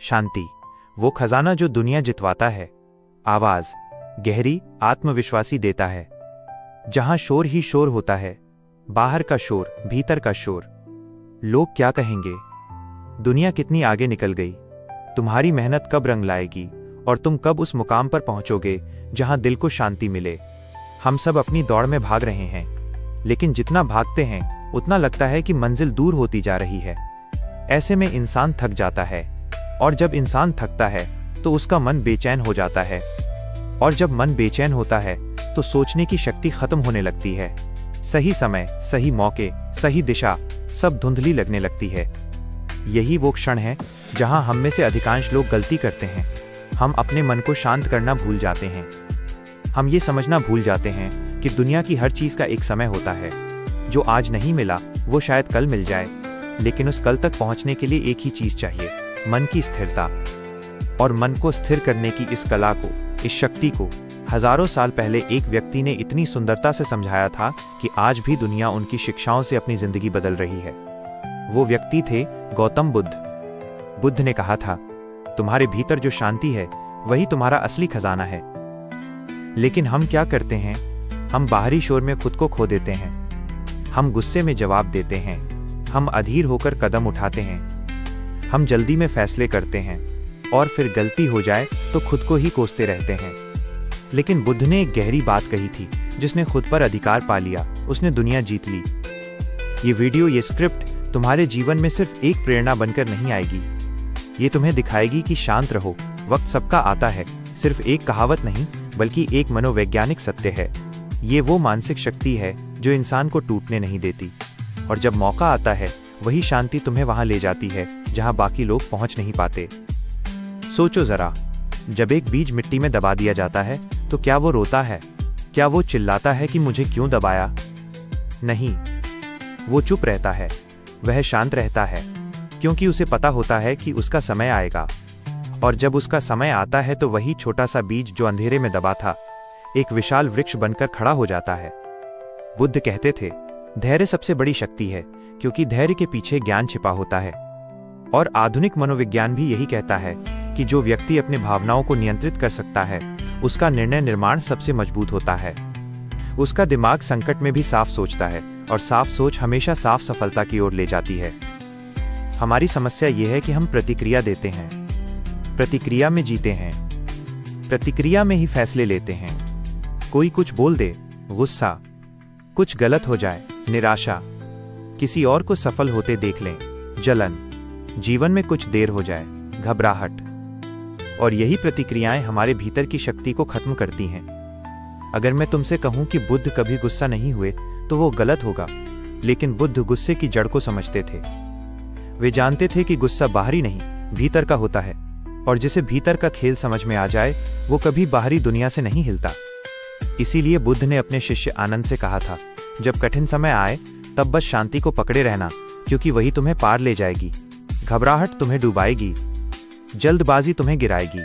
शांति, वो खजाना जो दुनिया जितवाता है। आवाज गहरी, आत्मविश्वासी देता है। जहां शोर ही शोर होता है, बाहर का शोर, भीतर का शोर। लोग क्या कहेंगे? दुनिया कितनी आगे निकल गई। तुम्हारी मेहनत कब रंग लाएगी और तुम कब उस मुकाम पर पहुंचोगे जहां दिल को शांति मिले। हम सब अपनी दौड़ में भाग रहे हैं, लेकिन जितना भागते हैं उतना लगता है कि मंजिल दूर होती जा रही है। ऐसे में इंसान थक जाता है, और जब इंसान थकता है तो उसका मन बेचैन हो जाता है, और जब मन बेचैन होता है तो सोचने की शक्ति खत्म होने लगती है। सही समय, सही मौके, सही दिशा, सब धुंधली लगने लगती है। यही वो क्षण है जहां हम में से अधिकांश लोग गलती करते हैं। हम अपने मन को शांत करना भूल जाते हैं। हम ये समझना भूल जाते हैं कि दुनिया की हर चीज का एक समय होता है। जो आज नहीं मिला वो शायद कल मिल जाए, लेकिन उस कल तक पहुंचने के लिए एक ही चीज चाहिए, मन की स्थिरता। और मन को स्थिर करने की इस कला को, इस शक्ति को हजारों साल पहले एक व्यक्ति ने इतनी सुंदरता से समझाया था कि आज भी दुनिया उनकी शिक्षाओं से अपनी जिंदगी बदल रही है। वो व्यक्ति थे गौतम बुद्ध। बुद्ध ने कहा था, तुम्हारे भीतर जो शांति है वही तुम्हारा असली खजाना है। लेकिन हम क्या करते हैं? हम बाहरी शोर में खुद को खो देते हैं। हम गुस्से में जवाब देते हैं। हम अधीर होकर कदम उठाते हैं। हम जल्दी में फैसले करते हैं, और फिर गलती हो जाए तो खुद को ही कोसते रहते हैं। लेकिन बुद्ध ने एक गहरी बात कही थी, जिसने खुद पर अधिकार पा लिया, उसने दुनिया जीत ली। ये वीडियो, ये स्क्रिप्ट तुम्हारे जीवन में सिर्फ एक प्रेरणा बनकर नहीं आएगी। ये तुम्हें दिखाएगी कि शांत रहो, वक्त सबका आता है। सिर्फ एक कहावत नहीं, बल्कि एक मनोवैज्ञानिक सत्य है। ये वो मानसिक शक्ति है जो इंसान को टूटने नहीं देती, और जब मौका आता है वही शांति तुम्हें वहां ले जाती है जहां बाकी लोग पहुंच नहीं पाते। सोचो जरा, जब एक बीज मिट्टी में दबा दिया जाता है तो क्या वो रोता है? क्या वो चिल्लाता है कि मुझे क्यों दबाया? नहीं, वो चुप रहता है। वह शांत रहता है, क्योंकि उसे पता होता है कि उसका समय आएगा। और जब उसका समय आता है तो वही छोटा सा बीज जो अंधेरे में दबा था, एक विशाल वृक्ष बनकर खड़ा हो जाता है। बुद्ध कहते थे, धैर्य सबसे बड़ी शक्ति है, क्योंकि धैर्य के पीछे ज्ञान छिपा होता है। और आधुनिक मनोविज्ञान भी यही कहता है कि जो व्यक्ति अपनी भावनाओं को नियंत्रित कर सकता है, उसका निर्णय निर्माण सबसे मजबूत होता है। उसका दिमाग संकट में भी साफ सोचता है, और साफ सोच हमेशा साफ सफलता की ओर ले जाती है। हमारी समस्या यह है कि हम प्रतिक्रिया देते हैं, प्रतिक्रिया में जीते हैं, प्रतिक्रिया में ही फैसले लेते हैं। कोई कुछ बोल दे, गुस्सा, कुछ गलत हो जाए, निराशा, किसी और को सफल होते देख लें, जलन, जीवन में कुछ देर हो जाए, घबराहट। और यही प्रतिक्रियाएं हमारे भीतर की शक्ति को खत्म करती हैं। अगर मैं तुमसे कहूं कि बुद्ध कभी गुस्सा नहीं हुए तो वो गलत होगा, लेकिन बुद्ध गुस्से की जड़ को समझते थे। वे जानते थे कि गुस्सा बाहरी नहीं, भीतर का होता है, और जिसे भीतर का खेल समझ में आ जाए वो कभी बाहरी दुनिया से नहीं हिलता। इसीलिए बुद्ध ने अपने शिष्य आनंद से कहा था, जब कठिन समय आए तब बस शांति को पकड़े रहना, क्योंकि वही तुम्हें पार ले जाएगी। घबराहट तुम्हें डुबाएगी, जल्दबाजी तुम्हें गिराएगी,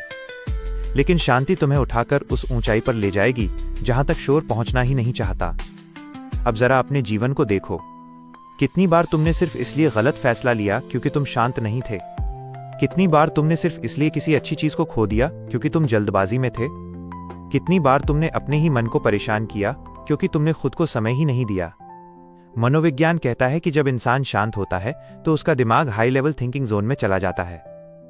लेकिन शांति तुम्हें उठाकर उस ऊंचाई पर ले जाएगी जहां तक शोर पहुंचना ही नहीं चाहता। अब जरा अपने जीवन को देखो, कितनी बार तुमने सिर्फ इसलिए गलत फैसला लिया क्योंकि तुम शांत नहीं थे? कितनी बार तुमने सिर्फ इसलिए किसी अच्छी चीज को खो दिया क्योंकि तुम जल्दबाजी में थे? कितनी बार तुमने अपने ही मन को परेशान किया क्योंकि तुमने खुद को समय ही नहीं दिया? मनोविज्ञान कहता है कि जब इंसान शांत होता है तो उसका दिमाग हाई लेवल थिंकिंग जोन में चला जाता है।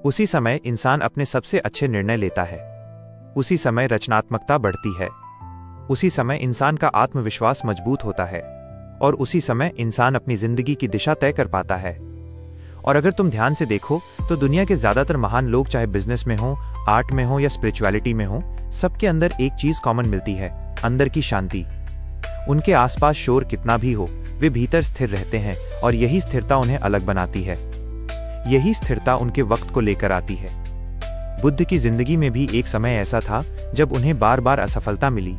उसी समय इंसान अपने सबसे अच्छे निर्णय लेता है। उसी समय रचनात्मकता बढ़ती है। उसी समय इंसान का आत्मविश्वास मजबूत होता है, और उसी समय इंसान अपनी जिंदगी की दिशा तय कर पाता है। और अगर तुम ध्यान से देखो तो दुनिया के ज्यादातर महान लोग, चाहे बिजनेस में हो, आर्ट में हो या स्पिरिचुअलिटी में हो, सबके अंदर एक चीज कॉमन मिलती है, अंदर की शांति। उनके आसपास शोर कितना भी हो, वे भीतर स्थिर रहते हैं, और यही स्थिरता उन्हें अलग बनाती है। यही स्थिरता उनके वक्त को लेकर आती है। बुद्ध की जिंदगी में भी एक समय ऐसा था जब उन्हें बार बार असफलता मिली।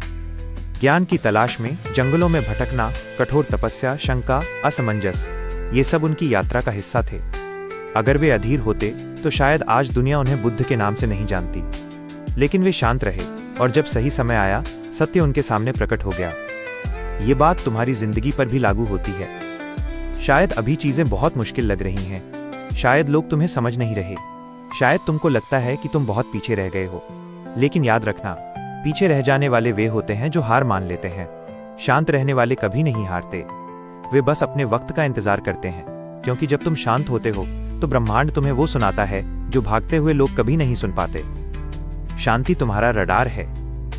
ज्ञान की तलाश में जंगलों में भटकना, कठोर तपस्या, शंका, असमंजस, ये सब उनकी यात्रा का हिस्सा थे। अगर वे अधीर होते तो शायद आज दुनिया उन्हें बुद्ध के नाम से नहीं जानती। लेकिन वे शांत रहे, और जब सही समय आया, सत्य उनके सामने प्रकट हो गया। ये बात तुम्हारी जिंदगी पर भी लागू होती है। शायद अभी चीजें बहुत मुश्किल लग रही हैं, शायद लोग तुम्हें समझ नहीं रहे, शायद तुमको लगता है कि तुम बहुत पीछे रह गए हो, लेकिन याद रखना, पीछे रह जाने वाले वे होते हैं जो हार मान लेते हैं। शांत रहने वाले कभी नहीं हारते, वे बस अपने वक्त का इंतजार करते हैं, क्योंकि जब तुम शांत होते हो तो ब्रह्मांड तुम्हें वो सुनाता है जो भागते हुए लोग कभी नहीं सुन पाते। शांति तुम्हारा रडार है,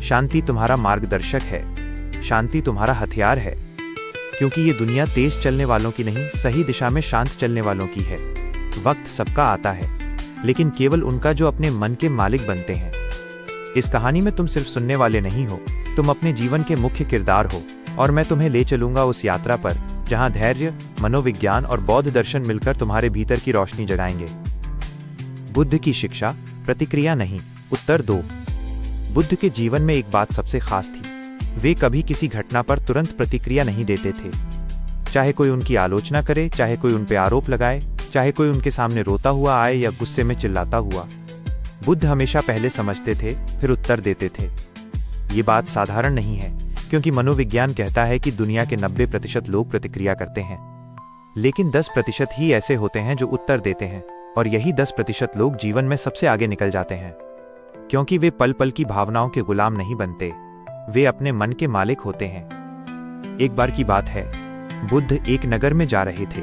शांति तुम्हारा मार्गदर्शक है, शांति तुम्हारा हथियार है, क्योंकि ये दुनिया तेज चलने वालों की नहीं, सही दिशा में शांत चलने वालों की है। वक्त सबका आता है, लेकिन केवल उनका जो अपने मन के मालिक बनते हैं। इस कहानी में तुम सिर्फ सुनने वाले नहीं हो, तुम अपने जीवन के मुख्य किरदार हो, और मैं तुम्हें ले चलूंगा उस यात्रा पर जहां धैर्य, मनोविज्ञान और बौद्ध दर्शन मिलकर तुम्हारे भीतर की रोशनी जगाएंगे। बुद्ध की शिक्षा, प्रतिक्रिया नहीं, उत्तर दो। बुद्ध के जीवन में एक बात सबसे खास थी, वे कभी किसी घटना पर तुरंत प्रतिक्रिया नहीं देते थे। चाहे कोई उनकी आलोचना करे, चाहे कोई उन पर आरोप लगाए, चाहे कोई उनके सामने रोता हुआ आए या गुस्से में चिल्लाता हुआ, बुद्ध हमेशा पहले समझते थे फिर उत्तर देते थे। ये बात साधारण नहीं है, क्योंकि मनोविज्ञान कहता है कि दुनिया के 90% लोग प्रतिक्रिया करते हैं, लेकिन 10% ही ऐसे होते हैं जो उत्तर देते हैं, और यही 10% लोग जीवन में सबसे आगे निकल जाते हैं, क्योंकि वे पल पल की भावनाओं के गुलाम नहीं बनते, वे अपने मन के मालिक होते हैं। एक बार की बात है, बुद्ध एक नगर में जा रहे थे।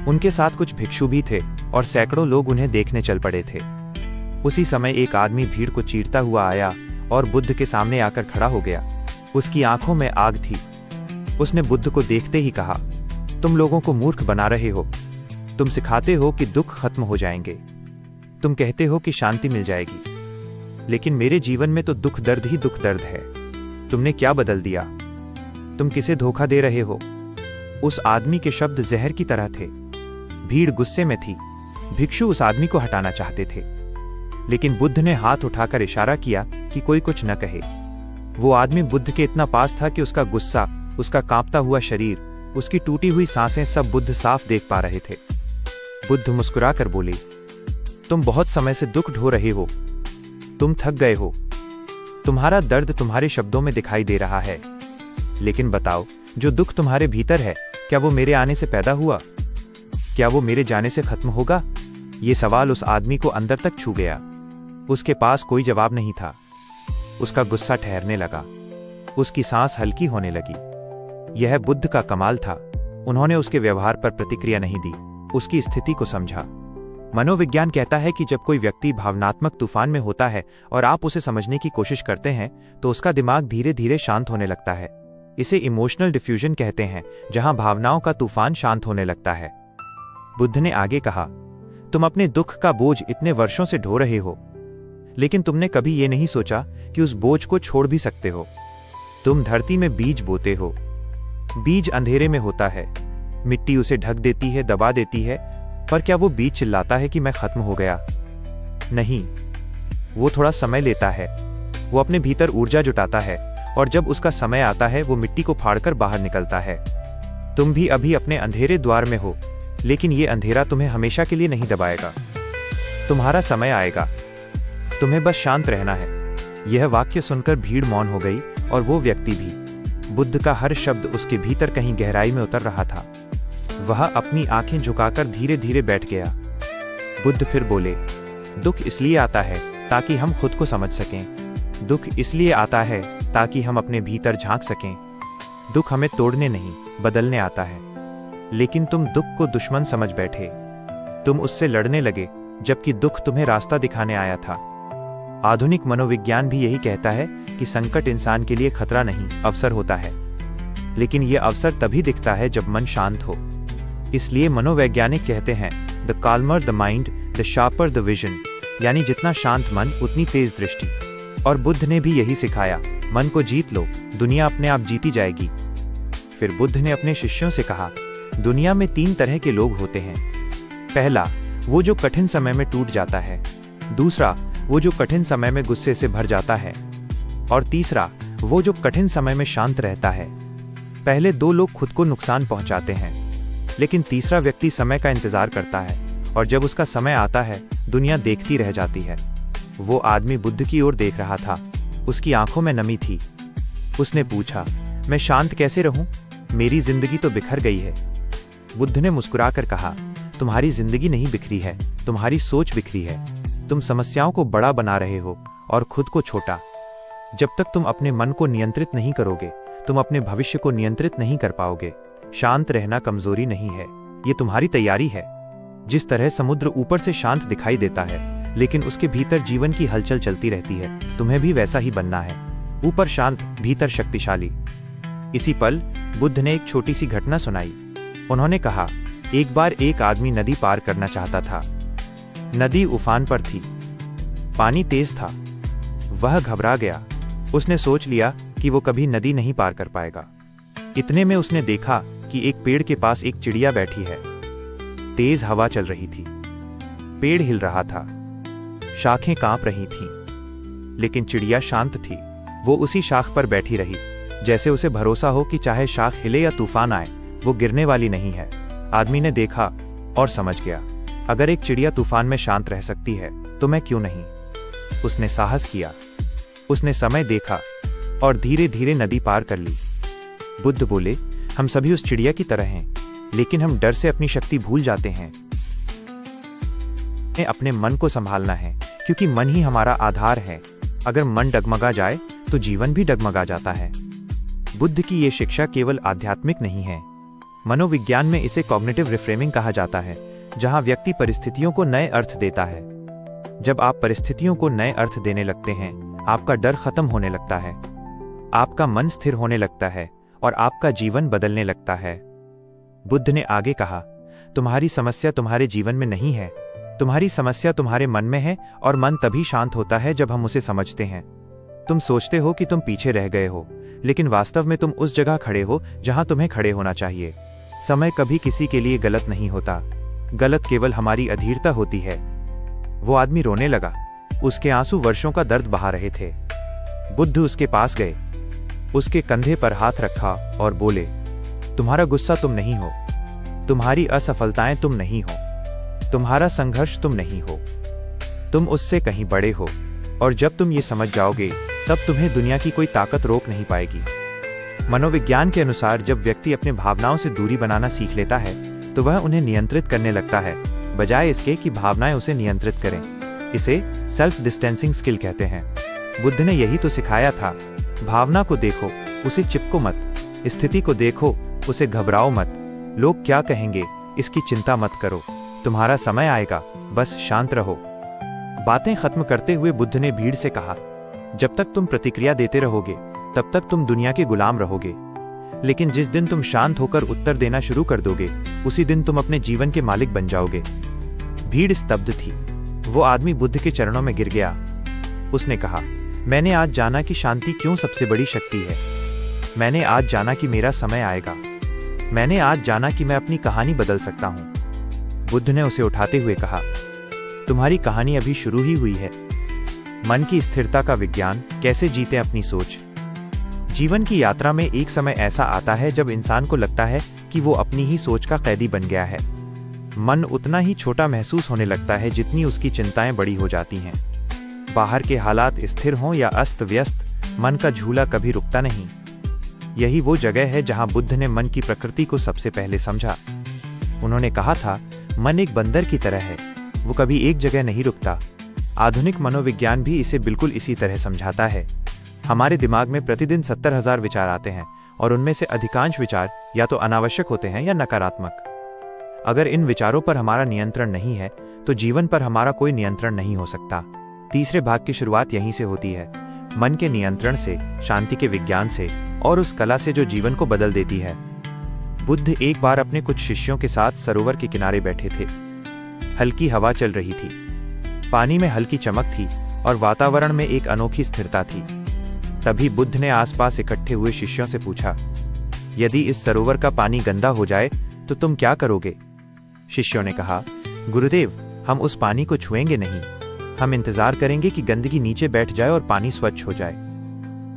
उनके साथ कुछ भिक्षु भी थे और सैकड़ों लोग उन्हें देखने चल पड़े थे। उसी समय एक आदमी भीड़ को चीरता हुआ आया और बुद्ध के सामने आकर खड़ा हो गया। उसकी आंखों में आग थी। उसने बुद्ध को देखते ही कहा, तुम लोगों को मूर्ख बना रहे हो। तुम सिखाते हो कि दुख खत्म हो जाएंगे, तुम कहते हो कि शांति मिल जाएगी, लेकिन मेरे जीवन में तो दुख दर्द ही दुख दर्द है। तुमने क्या बदल दिया? तुम किसे धोखा दे रहे हो? उस आदमी के शब्द जहर की तरह थे। भीड़ गुस्से में थी। भिक्षु उस आदमी को हटाना चाहते थे, लेकिन बुद्ध ने हाथ उठाकर इशारा किया कि कोई कुछ न कहे। वो आदमी बुद्ध के इतना पास था कि उसका गुस्सा, उसका कांपता हुआ शरीर, उसकी टूटी हुई सांसें सब बुद्ध साफ देख पा रहे थे। बुद्ध मुस्कुराकर बोले, तुम बहुत समय से दुख ढो रहे हो, तुम थक गए हो, तुम्हारा दर्द तुम्हारे शब्दों में दिखाई दे रहा है, लेकिन बताओ, जो दुख तुम्हारे भीतर है, क्या वो मेरे आने से पैदा हुआ? क्या वो मेरे जाने से खत्म होगा? ये सवाल उस आदमी को अंदर तक छू गया। उसके पास कोई जवाब नहीं था। उसका गुस्सा ठहरने लगा, उसकी सांस हल्की होने लगी। यह बुद्ध का कमाल था। उन्होंने उसके व्यवहार पर प्रतिक्रिया नहीं दी, उसकी स्थिति को समझा। मनोविज्ञान कहता है कि जब कोई व्यक्ति भावनात्मक तूफान में होता है और आप उसे समझने की कोशिश करते हैं, तो उसका दिमाग धीरे धीरे शांत होने लगता है। इसे इमोशनल डिफ्यूजन कहते हैं, जहां भावनाओं का तूफान शांत होने लगता है। बुद्ध ने आगे कहा, तुम अपने दुख का बोझ इतने वर्षों से ढो रहे हो, लेकिन तुमने कभी ये नहीं सोचा कि उस बोझ को छोड़ भी सकते हो। तुम धरती में बीज बोते हो। बीज अंधेरे में होता है, मिट्टी उसे ढक देती है, दबा देती है, पर क्या वो बीज चिल्लाता है कि मैं खत्म हो गया? नहीं, वो थोड़ा समय लेता है। वो अपने भीतर ऊर्जा जुटाता है, और जब उसका समय आता है वो मिट्टी को फाड़कर बाहर निकलता है। तुम भी अभी अपने अंधेरे द्वार में हो, लेकिन ये अंधेरा तुम्हें हमेशा के लिए नहीं दबाएगा। तुम्हारा समय आएगा, तुम्हें बस शांत रहना है। यह वाक्य सुनकर भीड़ मौन हो गई, और वो व्यक्ति भी। बुद्ध का हर शब्द उसके भीतर कहीं गहराई में उतर रहा था। वह अपनी आंखें झुकाकर धीरे धीरे बैठ गया। बुद्ध फिर बोले, दुख इसलिए आता है ताकि हम खुद को समझ सकें। दुख इसलिए आता है ताकि हम अपने भीतर झांक सकें। दुख हमें तोड़ने नहीं, बदलने आता है। लेकिन तुम दुख को दुश्मन समझ बैठे। तुम उससे लड़ने लगे, जबकि दुख तुम्हें रास्ता दिखाने आया था। आधुनिक मनोविज्ञान भी यही कहता है कि संकट इंसान के लिए खतरा नहीं, अवसर होता है। लेकिन यह अवसर तभी दिखता है जब मन शांत हो। इसलिए मनोवैज्ञानिक कहते हैं, the calmer the mind, the sharper the vision, यानी जितना शांत मन उतनी तेज दृष्टि। और बुद्ध ने भी यही सिखाया, मन को जीत लो, दुनिया अपने आप जीती जाएगी। फिर बुद्ध ने अपने शिष्यों से कहा, दुनिया में 3 तरह के लोग होते हैं। पहला, वो जो कठिन समय में टूट जाता है। दूसरा, वो जो कठिन समय में गुस्से से भर जाता है। और तीसरा, वो जो कठिन समय में शांत रहता है। पहले 2 लोग खुद को नुकसान पहुंचाते हैं, लेकिन तीसरा व्यक्ति समय का इंतजार करता है, और जब उसका समय आता है दुनिया देखती रह जाती है। वो आदमी बुद्ध की ओर देख रहा था। उसकी आंखों में नमी थी। उसने पूछा, मैं शांत कैसे रहूं? मेरी जिंदगी तो बिखर गई है। बुद्ध ने मुस्कुराकर कहा, तुम्हारी जिंदगी नहीं बिखरी है, तुम्हारी सोच बिखरी है। तुम समस्याओं को बड़ा बना रहे हो और खुद को छोटा। जब तक तुम अपने मन को नियंत्रित नहीं करोगे, तुम अपने भविष्य को नियंत्रित नहीं कर पाओगे। शांत रहना कमजोरी नहीं है, ये तुम्हारी तैयारी है। जिस तरह समुद्र ऊपर से शांत दिखाई देता है, लेकिन उसके भीतर जीवन की हलचल चलती रहती है, तुम्हें भी वैसा ही बनना है। ऊपर शांत, भीतर शक्तिशाली। इसी पल बुद्ध ने एक छोटी सी घटना सुनाई। उन्होंने कहा, एक बार एक आदमी नदी पार करना चाहता था। नदी उफान पर थी, पानी तेज था। वह घबरा गया। उसने सोच लिया कि वो कभी नदी नहीं पार कर पाएगा। इतने में उसने देखा कि एक पेड़ के पास एक चिड़िया बैठी है। तेज हवा चल रही थी, पेड़ हिल रहा था, शाखें कांप रही थीं, लेकिन चिड़िया शांत थी। वो उसी शाख पर बैठी रही, जैसे उसे भरोसा हो कि चाहे शाख हिले या तूफान आए, वो गिरने वाली नहीं है। आदमी ने देखा और समझ गया, अगर एक चिड़िया तूफान में शांत रह सकती है तो मैं क्यों नहीं। उसने साहस किया, उसने समय देखा और धीरे धीरे नदी पार कर ली। बुद्ध बोले, हम सभी उस चिड़िया की तरह हैं, लेकिन हम डर से अपनी शक्ति भूल जाते हैं। हमें अपने मन को संभालना है, क्योंकि मन ही हमारा आधार है। अगर मन डगमगा जाए तो जीवन भी डगमगा जाता है। बुद्ध की ये शिक्षा केवल आध्यात्मिक नहीं है। मनोविज्ञान में इसे कॉग्निटिव रिफ्रेमिंग कहा जाता है, जहां व्यक्ति परिस्थितियों को नए अर्थ देता है। जब आप परिस्थितियों को नए अर्थ देने लगते हैं, आपका डर खत्म होने लगता है, आपका मन स्थिर होने लगता है और आपका जीवन बदलने लगता है। बुद्ध ने आगे कहा, तुम्हारी समस्या तुम्हारे जीवन में नहीं है, तुम्हारी समस्या तुम्हारे मन में है, और मन तभी शांत होता है जब हम उसे समझते हैं। तुम सोचते हो कि तुम पीछे रह गए हो, लेकिन वास्तव में तुम उस जगह खड़े हो जहां तुम्हें खड़े होना चाहिए। समय कभी किसी के लिए गलत नहीं होता, गलत केवल हमारी अधीरता होती है। वो आदमी रोने लगा, उसके आंसू वर्षों का दर्द बहा रहे थे। बुद्ध उसके पास गए, उसके कंधे पर हाथ रखा और बोले, तुम्हारा गुस्सा तुम नहीं हो, तुम्हारी असफलताएं तुम नहीं हो, तुम्हारा संघर्ष तुम नहीं हो, तुम उससे कहीं बड़े हो। और जब तुम ये समझ जाओगे, तब तुम्हें दुनिया की कोई ताकत रोक नहीं पाएगी। मनोविज्ञान के अनुसार जब व्यक्ति अपने भावनाओं से दूरी बनाना सीख लेता है, तो वह उन्हें नियंत्रित करने लगता है, बजाय इसके कि भावनाएं उसे नियंत्रित करें। इसे सेल्फ डिस्टेंसिंग स्किल कहते हैं। बुद्ध ने यही तो सिखाया था। भावना को देखो, उसे चिपको मत। स्थिति को देखो, उसे घबराओ मत। लोग क्या कहेंगे, इसकी चिंता मत करो। तुम्हारा समय आएगा, बस शांत रहो। बातें खत्म करते हुए बुद्ध ने भीड़ से कहा, जब तक तुम प्रतिक्रिया देते रहोगे, तब तक तुम दुनिया के गुलाम रहोगे। लेकिन जिस दिन तुम शांत होकर उत्तर देना शुरू कर दोगे, उसी दिन तुम अपने जीवन के मालिक बन जाओगे। भीड़ स्तब्ध थी। वो आदमी बुद्ध के चरणों में गिर गया। उसने कहा, मैंने आज जाना कि शांति क्यों सबसे बड़ी शक्ति है। मैंने आज जाना कि मेरा समय आएगा। मैंने आज जाना कि मैं अपनी कहानी बदल सकता हूं। बुद्ध ने उसे उठाते हुए कहा, तुम्हारी कहानी अभी शुरू ही हुई है। मन की स्थिरता का विज्ञान, कैसे जीते अपनी सोच। जीवन की यात्रा में एक समय ऐसा आता है जब इंसान को लगता है कि वो अपनी ही सोच का कैदी बन गया है। मन उतना ही छोटा महसूस होने लगता है जितनी उसकी चिंताएं बड़ी हो जाती हैं। बाहर के हालात स्थिर हों या अस्त व्यस्त, मन का झूला कभी रुकता नहीं। यही वो जगह है जहां बुद्ध ने मन की प्रकृति को सबसे पहले समझा। उन्होंने कहा था, मन एक बंदर की तरह है, वो कभी एक जगह नहीं रुकता। आधुनिक मनोविज्ञान भी इसे बिल्कुल इसी तरह समझाता है। हमारे दिमाग में प्रतिदिन 70,000 विचार आते हैं, और उनमें से अधिकांश विचार या तो अनावश्यक होते हैं या नकारात्मक। अगर इन विचारों पर हमारा नियंत्रण नहीं है, तो जीवन पर हमारा कोई नियंत्रण नहीं हो सकता। तीसरे भाग की शुरुआत यहीं से होती है, मन के नियंत्रण से, शांति के विज्ञान से, और उस कला से जो जीवन को बदल देती है। बुद्ध एक बार अपने कुछ शिष्यों के साथ सरोवर के किनारे बैठे थे। हल्की हवा चल रही थी, पानी में हल्की चमक थी और वातावरण में एक अनोखी स्थिरता थी। तभी बुद्ध ने आसपास इकट्ठे हुए शिष्यों से पूछा, यदि इस सरोवर का पानी गंदा हो जाए तो तुम क्या करोगे? शिष्यों ने कहा, गुरुदेव, हम उस पानी को छुएंगे नहीं। हम इंतजार करेंगे कि गंदगी नीचे बैठ जाए और पानी स्वच्छ हो जाए।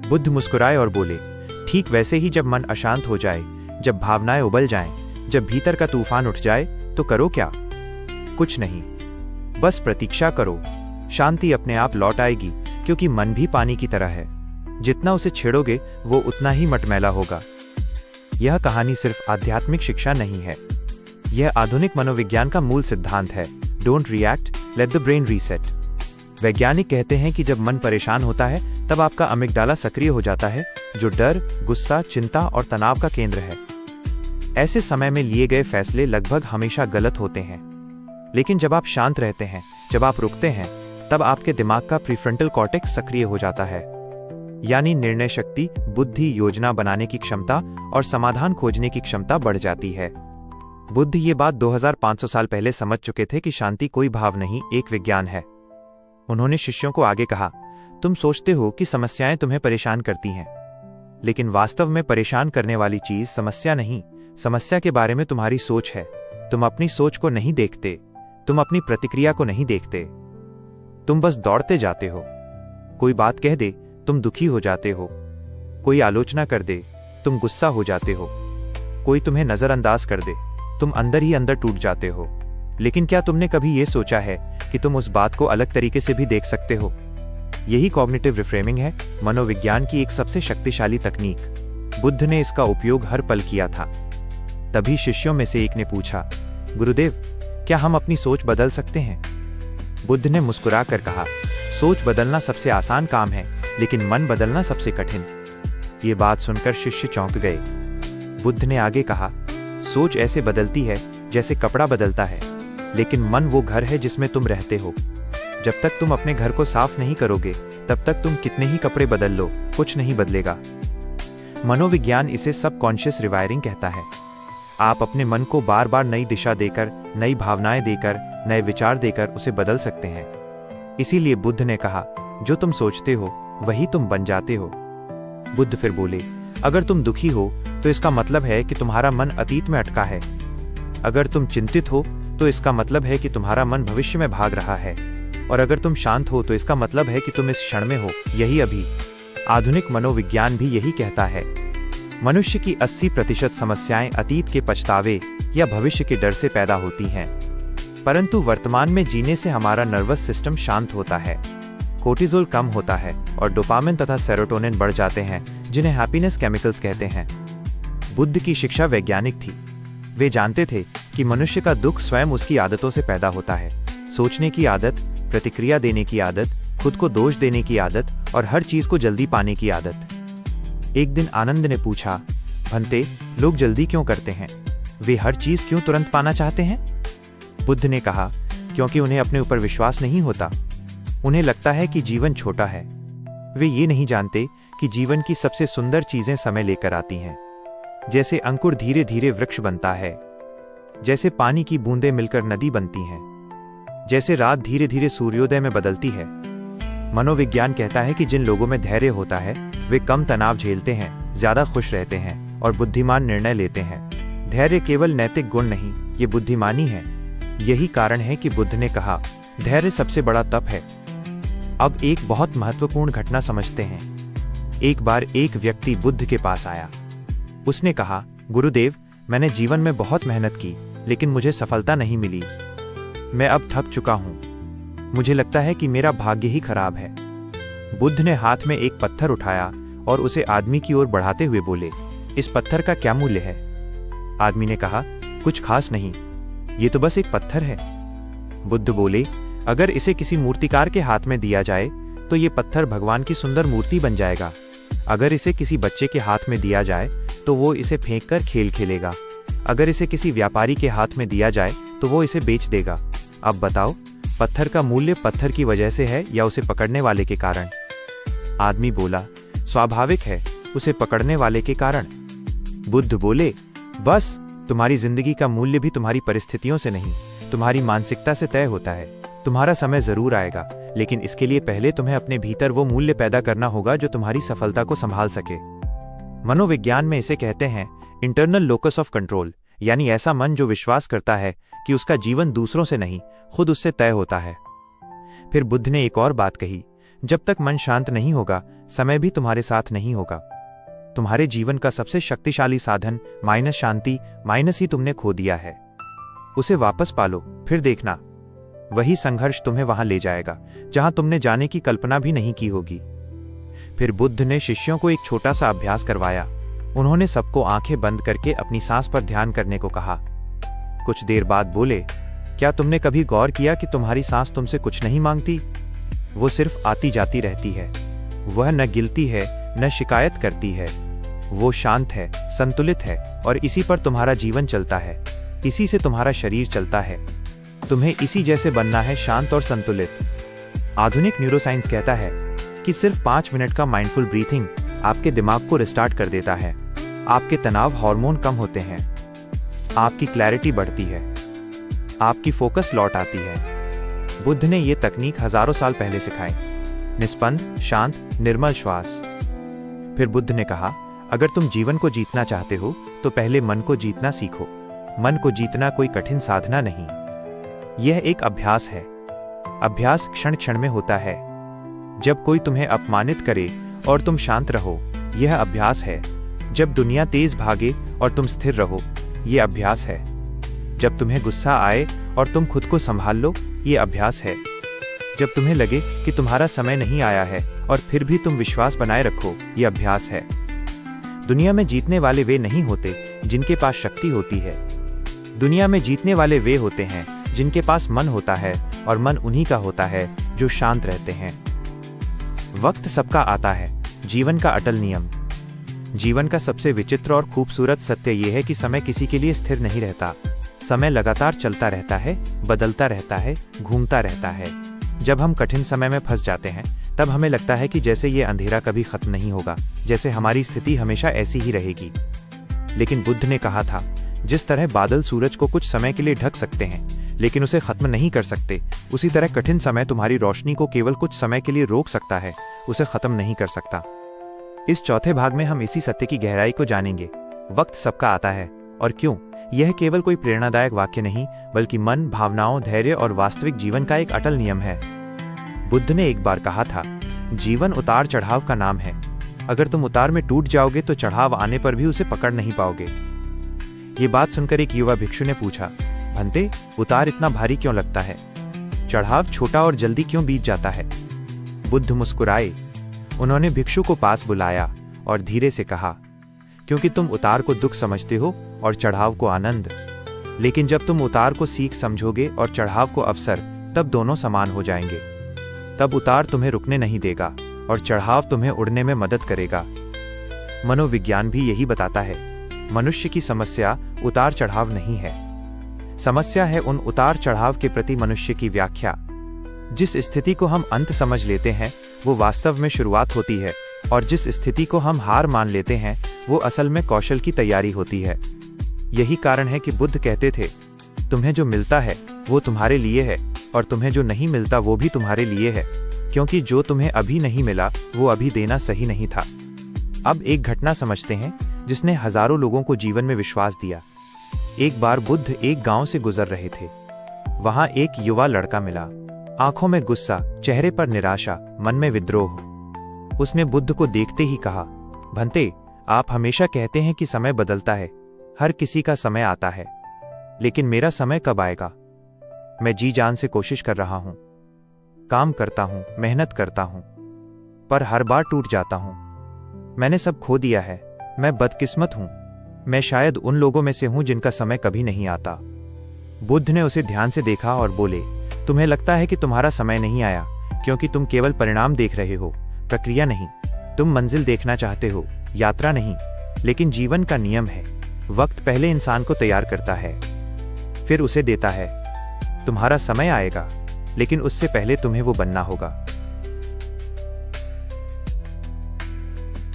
बुद्ध मुस्कुराए और बोले, ठीक वैसे ही जब मन अशांत हो जाए, जब भावनाएं उबल जाएं, जब भीतर का तूफान उठ जाए, तो करो क्या? कुछ नहीं, बस प्रतीक्षा करो। शांति अपने आप लौट आएगी, क्योंकि मन भी पानी की तरह है। जितना उसे छेड़ोगे, वो उतना ही मटमैला होगा। यह कहानी सिर्फ आध्यात्मिक शिक्षा नहीं है, यह आधुनिक मनोविज्ञान का मूल सिद्धांत है। Don't react, let the brain reset. वैज्ञानिक कहते हैं कि जब मन परेशान होता है तब आपका अमिगडाला सक्रिय हो जाता है, जो डर, गुस्सा, चिंता और तनाव का केंद्र है। ऐसे समय में लिए गए फैसले लगभग हमेशा गलत होते हैं। लेकिन जब आप शांत रहते हैं, जब आप रुकते हैं, तब आपके दिमाग का प्रीफ्रंटल कॉर्टेक्स सक्रिय हो जाता है, यानी निर्णय शक्ति, बुद्धि, योजना बनाने की क्षमता और समाधान खोजने की क्षमता बढ़ जाती है। बुद्ध ये बात 2500 साल पहले समझ चुके थे कि शांति कोई भाव नहीं, एक विज्ञान है। उन्होंने शिष्यों को आगे कहा, तुम सोचते हो कि समस्याएं तुम्हें परेशान करती हैं, लेकिन वास्तव में परेशान करने वाली चीज समस्या नहीं, समस्या के बारे में तुम्हारी सोच है। तुम अपनी सोच को नहीं देखते, तुम अपनी प्रतिक्रिया को नहीं देखते, तुम बस दौड़ते जाते हो। कोई बात कह दे, तुम दुखी हो जाते हो। कोई आलोचना कर दे, तुम गुस्सा हो जाते हो। कोई तुम्हें नजरअंदाज कर दे, तुम अंदर ही अंदर टूट जाते हो। लेकिन क्या तुमने कभी यह सोचा है कि तुम उस बात को अलग तरीके से भी देख सकते हो? यही कॉग्निटिव रिफ्रेमिंग है, मनोविज्ञान की एक सबसे शक्तिशाली तकनीक। बुद्ध ने इसका उपयोग हर पल किया था। तभी शिष्यों में से एक ने पूछा, गुरुदेव, क्या हम अपनी सोच बदल सकते हैं? बुद्ध ने मुस्कुराकर कहा, सोच बदलना सबसे आसान काम है, लेकिन मन बदलना सबसे कठिन। ये बात सुनकर शिष्य चौंक गए। बुद्ध ने आगे कहा, सोच ऐसे बदलती है जैसे कपड़ा बदलता है, लेकिन मन वो घर है जिसमें तुम रहते हो। जब तक तुम अपने घर को साफ नहीं करोगे, तब तक तुम कितने ही कपड़े बदल लो, कुछ नहीं बदलेगा। मनोविज्ञान इसे सबकॉन्शियस रिवायरिंग कहता है। आप अपने मन को बार बार नई दिशा देकर, नई भावनाएं देकर, नए विचार देकर उसे बदल सकते हैं। इसीलिए बुद्ध ने कहा, जो तुम सोचते हो वही तुम बन जाते हो। बुद्ध फिर बोले, अगर तुम दुखी हो तो इसका मतलब है कि तुम्हारा मन अतीत में अटका है। अगर तुम चिंतित हो तो इसका मतलब है कि तुम्हारा मन भविष्य में भाग रहा है। और अगर तुम शांत हो तो इसका मतलब है कि तुम इस क्षण में हो, यही अभी। आधुनिक मनोविज्ञान भी यही कहता है। मनुष्य की 80% समस्याएं अतीत के पछतावे या भविष्य के डर से पैदा होती हैं। परंतु वर्तमान में जीने से हमारा नर्वस सिस्टम शांत होता है, कोर्टिजोल कम होता है और डोपामिन तथा सेरोटोनिन बढ़ जाते हैं, जिन्हें हैप्पीनेस केमिकल्स कहते हैं। बुद्ध की शिक्षा वैज्ञानिक थी। वे जानते थे कि मनुष्य का दुख स्वयं उसकी आदतों से पैदा होता है। सोचने की आदत, प्रतिक्रिया देने की आदत, खुद को दोष देने की आदत और हर चीज को जल्दी पाने की आदत। एक दिन आनंद ने पूछा, भंते, लोग जल्दी क्यों करते हैं? वे हर चीज क्यों तुरंत पाना चाहते हैं? बुद्ध ने कहा, क्योंकि उन्हें अपने ऊपर विश्वास नहीं होता। उन्हें लगता है कि जीवन छोटा है। वे ये नहीं जानते कि जीवन की सबसे सुंदर चीजें समय लेकर आती हैं। जैसे अंकुर धीरे धीरे वृक्ष बनता है, जैसे पानी की बूंदें मिलकर नदी बनती हैं, जैसे रात धीरे धीरे सूर्योदय में बदलती है। मनोविज्ञान कहता है कि जिन लोगों में धैर्य होता है वे कम तनाव झेलते हैं, ज्यादा खुश रहते हैं और बुद्धिमान निर्णय लेते हैं। धैर्य केवल नैतिक गुण नहीं, ये बुद्धिमानी है। यही कारण है कि बुद्ध ने कहा, धैर्य सबसे बड़ा तप है। अब एक बहुत महत्वपूर्ण घटना समझते हैं। एक बार एक व्यक्ति बुद्ध के पास आया। उसने कहा, गुरुदेव, मैंने जीवन में बहुत मेहनत की, लेकिन मुझे सफलता नहीं मिली। मैं अब थक चुका हूं। मुझे लगता है कि मेरा भाग्य ही खराब है। बुद्ध ने हाथ में एक पत्थर उठाया और उसे आदमी की ओर बढ़ाते हुए बोले, इस पत्थर का क्या मूल्य है? आदमी ने कहा, कुछ खास नहीं, ये तो बस एक पत्थर है। बुद्ध बोले, अगर इसे किसी मूर्तिकार के हाथ में दिया जाए तो ये पत्थर भगवान की सुंदर मूर्ति बन जाएगा। अगर इसे किसी बच्चे के हाथ में दिया जाए तो वो इसे फेंककर खेल खेलेगा। अगर इसे किसी व्यापारी के हाथ में दिया जाए तो वो इसे बेच देगा। अब बताओ, पत्थर का मूल्य पत्थर की वजह से है या उसे पकड़ने वाले के कारण? आदमी बोला, स्वाभाविक है, उसे पकड़ने वाले के कारण। बुद्ध बोले, बस, तुम्हारी जिंदगी का मूल्य भी तुम्हारी परिस्थितियों से नहीं, तुम्हारी मानसिकता से तय होता है। तुम्हारा समय जरूर आएगा, लेकिन इसके लिए पहले तुम्हें अपने भीतर वो मूल्य पैदा करना होगा जो तुम्हारी सफलता को संभाल सके। मनोविज्ञान में इसे कहते हैं इंटरनल लोकस ऑफ कंट्रोल, यानी ऐसा मन जो विश्वास करता है कि उसका जीवन दूसरों से नहीं, खुद उससे तय होता है। फिर बुद्ध ने एक और बात कही, जब तक मन शांत नहीं होगा, समय भी तुम्हारे साथ नहीं होगा। तुम्हारे जीवन का सबसे शक्तिशाली साधन माइनस शांति, माइनस ही तुमने खो दिया है। उसे वापस पालो, फिर देखना, वही संघर्ष तुम्हें वहां ले जाएगा जहां तुमने जाने की कल्पना भी नहीं की होगी। फिर बुद्ध ने शिष्यों को एक छोटा सा अभ्यास करवाया। उन्होंने सबको आंखें बंद करके अपनी सांस पर ध्यान करने को कहा। कुछ देर बाद बोले, क्या तुमने कभी गौर किया कि तुम्हारी सांस तुमसे कुछ नहीं मांगती? वो सिर्फ आती जाती रहती है। वह न गिलती है न शिकायत करती है। वो शांत है, संतुलित है, और इसी पर तुम्हारा जीवन चलता है। इसी से तुम्हारा शरीर चलता है। तुम्हें इसी जैसे बनना है, शांत और संतुलित। आधुनिक न्यूरोसाइंस कहता है कि सिर्फ 5 मिनट का माइंडफुल ब्रीथिंग आपके दिमाग को रिस्टार्ट कर देता है। आपके तनाव हार्मोन कम होते हैं, आपकी क्लैरिटी बढ़ती है, आपकी फोकस लौट आती है। बुद्ध ने ये तकनीक हजारों साल पहले सिखाई। निस्पंद, शांत, निर्मल श्वास। फिर बुद्ध ने कहा, अगर तुम जीवन को जीतना चाहते हो तो पहले मन को जीतना सीखो। मन को जीतना कोई कठिन साधना नहीं, यह एक अभ्यास है। अभ्यास क्षण क्षण में होता है। जब कोई तुम्हें अपमानित करे और तुम शांत रहो, यह अभ्यास है। जब दुनिया तेज भागे और तुम स्थिर रहो, यह अभ्यास है। जब तुम्हें गुस्सा आए और तुम खुद को संभाल लो, यह अभ्यास है। जब तुम्हें लगे कि तुम्हारा समय नहीं आया है और फिर भी तुम विश्वास बनाए रखो, यह अभ्यास है। दुनिया में जीतने वाले वे नहीं होते जिनके पास शक्ति होती है। दुनिया में जीतने वाले वे होते हैं जिनके पास मन होता है, और मन उन्हीं का होता है जो शांत रहते हैं। वक्त सबका आता है, जीवन का अटल नियम। जीवन का सबसे विचित्र और खूबसूरत सत्य यह है कि समय किसी के लिए स्थिर नहीं रहता। समय लगातार चलता रहता है, बदलता रहता है, घूमता रहता है। जब हम कठिन समय में फंस जाते हैं, तब हमें लगता है कि जैसे ये अंधेरा कभी खत्म नहीं होगा, जैसे हमारी स्थिति हमेशा ऐसी ही रहेगी। लेकिन बुद्ध ने कहा था, जिस तरह बादल सूरज को कुछ समय के लिए ढक सकते हैं लेकिन उसे खत्म नहीं कर सकते, उसी तरह कठिन समय तुम्हारी रोशनी को केवल कुछ समय के लिए रोक सकता है, उसे खत्म नहीं कर सकता। इस चौथे भाग में हम इसी सत्य की गहराई को जानेंगे। वक्त सबका आता है, और क्यों? यह केवल कोई प्रेरणादायक वाक्य नहीं, बल्कि मन, भावनाओं, धैर्य और वास्तविक जीवन का एक अटल नियम है। बुद्ध ने एक बार कहा था, जीवन उतार चढ़ाव का नाम है। अगर तुम उतार में टूट जाओगे तो चढ़ाव आने पर भी उसे पकड़ नहीं पाओगे। ये बात सुनकर एक युवा भिक्षु ने पूछा, भंते, उतार इतना भारी क्यों लगता है? चढ़ाव छोटा और जल्दी क्यों बीत जाता है? बुद्ध मुस्कुराए। उन्होंने भिक्षु को पास बुलाया और धीरे से कहा, क्योंकि तुम उतार को दुख समझते हो और चढ़ाव को आनंद। लेकिन जब तुम उतार को सीख समझोगे और चढ़ाव को अवसर, तब दोनों समान हो जाएंगे। तब उतार तुम्हें रुकने नहीं देगा और चढ़ाव तुम्हें उड़ने में मदद करेगा। मनोविज्ञान भी यही बताता है। मनुष्य की समस्या उतार चढ़ाव नहीं है, समस्या है उन उतार चढ़ाव के प्रति मनुष्य की व्याख्या। जिस स्थिति को हम अंत समझ लेते हैं वो वास्तव में शुरुआत होती है, और जिस स्थिति को हम हार मान लेते हैं वो असल में कौशल की तैयारी होती है। यही कारण है कि बुद्ध कहते थे, तुम्हें जो मिलता है वो तुम्हारे लिए है, और तुम्हें जो नहीं मिलता वो भी तुम्हारे लिए है, क्योंकि जो तुम्हें अभी नहीं मिला वो अभी देना सही नहीं था। अब एक घटना समझते हैं जिसने हजारों लोगों को जीवन में विश्वास दिया। एक बार बुद्ध एक गांव से गुजर रहे थे। वहां एक युवा लड़का मिला, आंखों में गुस्सा, चेहरे पर निराशा, मन में विद्रोह। उसने बुद्ध को देखते ही कहा, भंते, आप हमेशा कहते हैं कि समय बदलता है, हर किसी का समय आता है, लेकिन मेरा समय कब आएगा? मैं जी जान से कोशिश कर रहा हूं, काम करता हूं, मेहनत करता हूं, पर हर बार टूट जाता हूं। मैंने सब खो दिया है, मैं बदकिस्मत हूं, मैं शायद उन लोगों में से हूं जिनका समय कभी नहीं आता। बुद्ध ने उसे ध्यान से देखा और बोले, तुम्हें लगता है कि तुम्हारा समय नहीं आया क्योंकि तुम केवल परिणाम देख रहे हो, प्रक्रिया नहीं। तुम मंजिल देखना चाहते हो, यात्रा नहीं। लेकिन जीवन का नियम है, वक्त पहले इंसान को तैयार करता है, फिर उसे देता है। तुम्हारा समय आएगा, लेकिन उससे पहले तुम्हें वो बनना होगा।